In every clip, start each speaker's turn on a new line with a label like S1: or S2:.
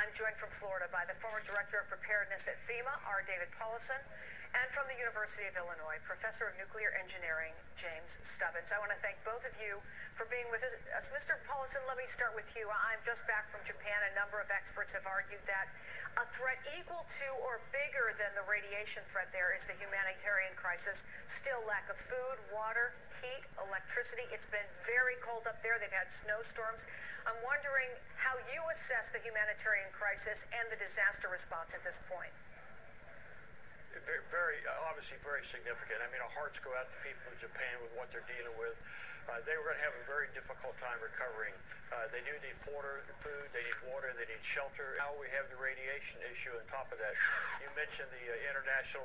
S1: I'm joined from Florida by the former Director of Preparedness at FEMA, R. David Paulison, and from the University of Illinois, Professor of Nuclear Engineering, James Stubbins. I want to thank both of you for being with us. Mr. Paulison, let me start with you. I'm just back from Japan. A number of experts have argued that a threat equal to or bigger than the radiation threat there is the humanitarian crisis. Still lack of food, water, heat, electricity. It's been very cold up there. They've had snowstorms. I'm wondering how you assess the humanitarian crisis and the disaster response at this point.
S2: Obviously very significant. I mean, our hearts go out to people in Japan with what they're dealing with. They were going to have a very difficult time recovering. They do need food, they need water, they need shelter. Now we have the radiation issue on top of that. You mentioned the international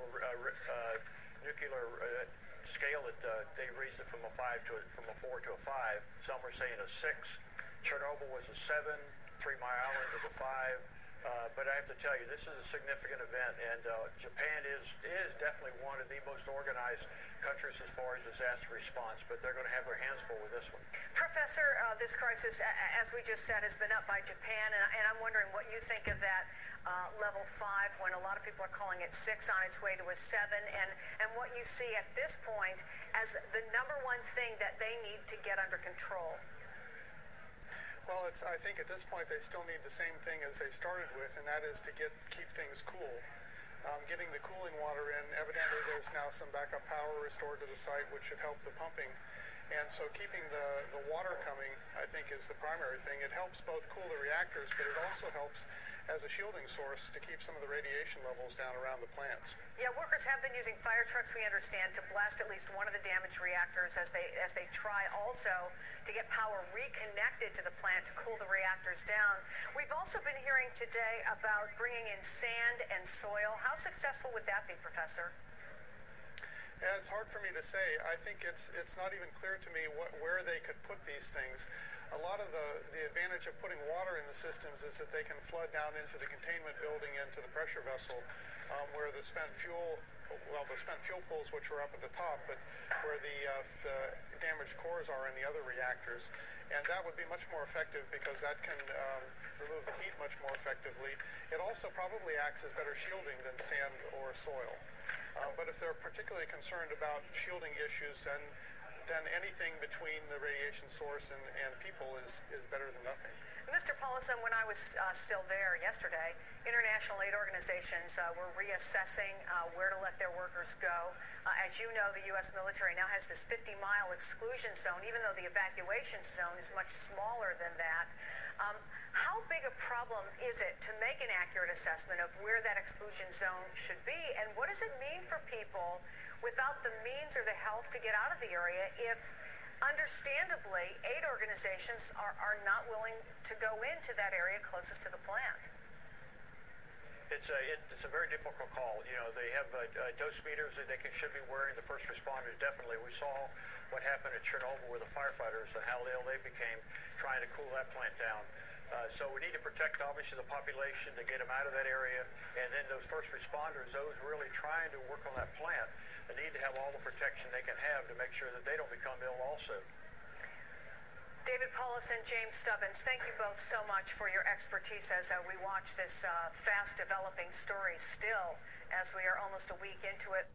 S2: nuclear scale that they raised it from a 4 to a 5. Some were saying a 6. Chernobyl was a 7. 3 Mile Island was a 5. But I have to tell you, this is a significant event, and Japan is definitely one of the most organized countries as far as disaster response, but they're going to have their hands full with this one.
S1: Professor, this crisis, as we just said, has been up by Japan, and I'm wondering what you think of that level 5 when a lot of people are calling it 6 on its way to a 7, and what you see at this point as the number one thing that they need to get under control.
S3: Well, I think at this point they still need the same thing as they started with, and that is to keep things cool. Getting the cooling water in, evidently there's now some backup power restored to the site, which should help the pumping. And so keeping the water coming, I think, is the primary thing. It helps both cool the reactors, but it also helps as a shielding source to keep some of the radiation levels down around the plants.
S1: Yeah, workers have been using fire trucks, we understand, to blast at least one of the damaged reactors as they try also to get power reconnected to the plant to cool the reactors down. We've also been hearing today about bringing in sand and soil. How successful would that be, Professor?
S3: Yeah, it's hard for me to say. I think it's not even clear to me where they could put these things. A lot of the advantage of putting water in the systems is that they can flood down into the containment building, into the pressure vessel, where the spent fuel pools, which are up at the top, but where the damaged cores are in the other reactors. And that would be much more effective because that can remove the heat much more effectively. It also probably acts as better shielding than sand or soil. But if they're particularly concerned about shielding issues, then anything between the radiation source and people is better than nothing.
S1: Mr. Paulison, when I was still there yesterday, international aid organizations were reassessing where to let their workers go. As you know, the U.S. military now has this 50-mile exclusion zone, even though the evacuation zone is much smaller than that. How big a problem is it to make an accurate assessment of where that exclusion zone should be, and what does it mean for people without the means or the health to get out of the area if, understandably, aid organizations are not willing to go into that area closest to the plant?
S2: It's a very difficult call. You know, they have dose meters that they should be wearing. The first responders definitely. We saw what happened at Chernobyl with the firefighters and how ill they became trying to cool that plant down. So we need to protect, obviously, the population to get them out of that area. And then those first responders, those really trying to work on that plant, they need to have all the protection they can have to make sure that they don't become ill also.
S1: David Paulison, James Stubbins, thank you both so much for your expertise as we watch this fast-developing story still, as we are almost a week into it.